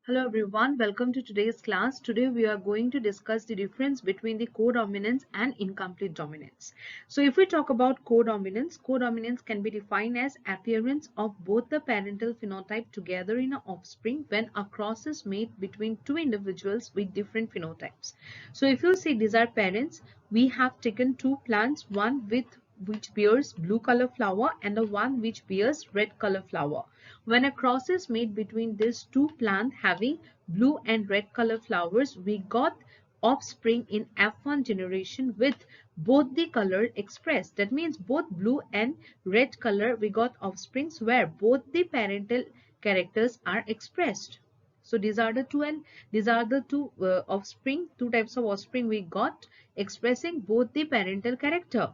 Hello everyone, welcome to today's class. Today we are going to discuss the difference between the codominance and incomplete dominance. So if we talk about codominance can be defined as appearance of both the parental phenotype together in an offspring when a cross is made between two individuals with different phenotypes. So if you see these are parents, we have taken two plants, one which bears blue color flower and the one which bears red color flower. When a cross is made between these two plants having blue and red color flowers, we got offspring in F1 generation with both the color expressed. That means both blue and red color we got offsprings where both the parental characters are expressed. So these are the two offspring, two types of offspring we got expressing both the parental character.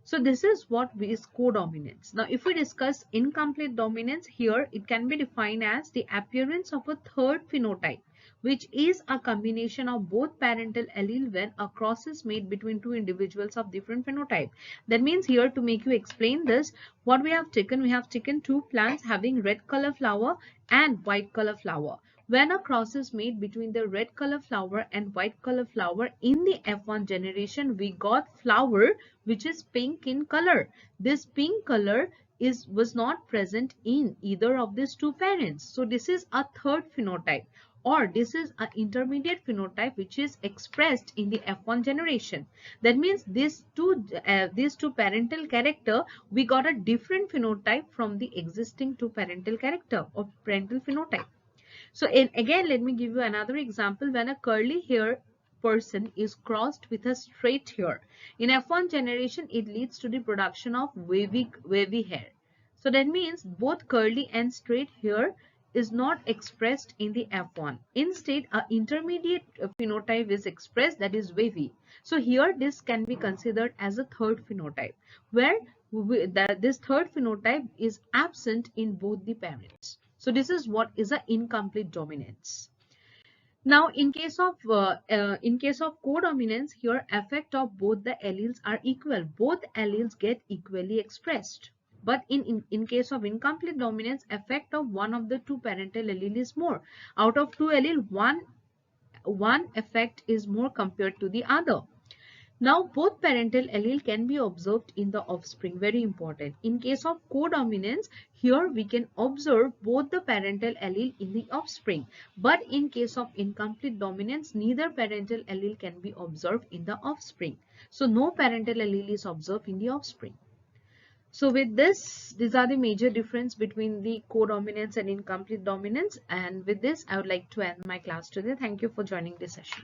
So this is what is codominance. Now if we discuss incomplete dominance, here it can be defined as the appearance of a third phenotype which is a combination of both parental allele when a cross is made between two individuals of different phenotype. That means here, to make you explain this, what we have taken two plants having red color flower and white color flower. When a cross is made between the red color flower and white color flower in the F1 generation, we got flower which is pink in color. This pink color was not present in either of these two parents. So this is a third phenotype, or this is an intermediate phenotype which is expressed in the F1 generation. That means these two parental character, we got a different phenotype from the existing two parental character or parental phenotype. So again, let me give you another example. When a curly hair person is crossed with a straight hair, in F1 generation, it leads to the production of wavy hair. So that means both curly and straight hair is not expressed in the F1. Instead, an intermediate phenotype is expressed, that is wavy. So here this can be considered as a third phenotype, where this third phenotype is absent in both the parents. So this is what is an incomplete dominance. Now, in case of codominance, here effect of both the alleles are equal. Both alleles get equally expressed. But in case of incomplete dominance, effect of one of the two parental allele is more. Out of two allele, one effect is more compared to the other. Now, both parental allele can be observed in the offspring. Very important. In case of codominance, here we can observe both the parental allele in the offspring. But in case of incomplete dominance, neither parental allele can be observed in the offspring. So, no parental allele is observed in the offspring. So with this, these are the major difference between the codominance and incomplete dominance. And with this, I would like to end my class today. Thank you for joining this session.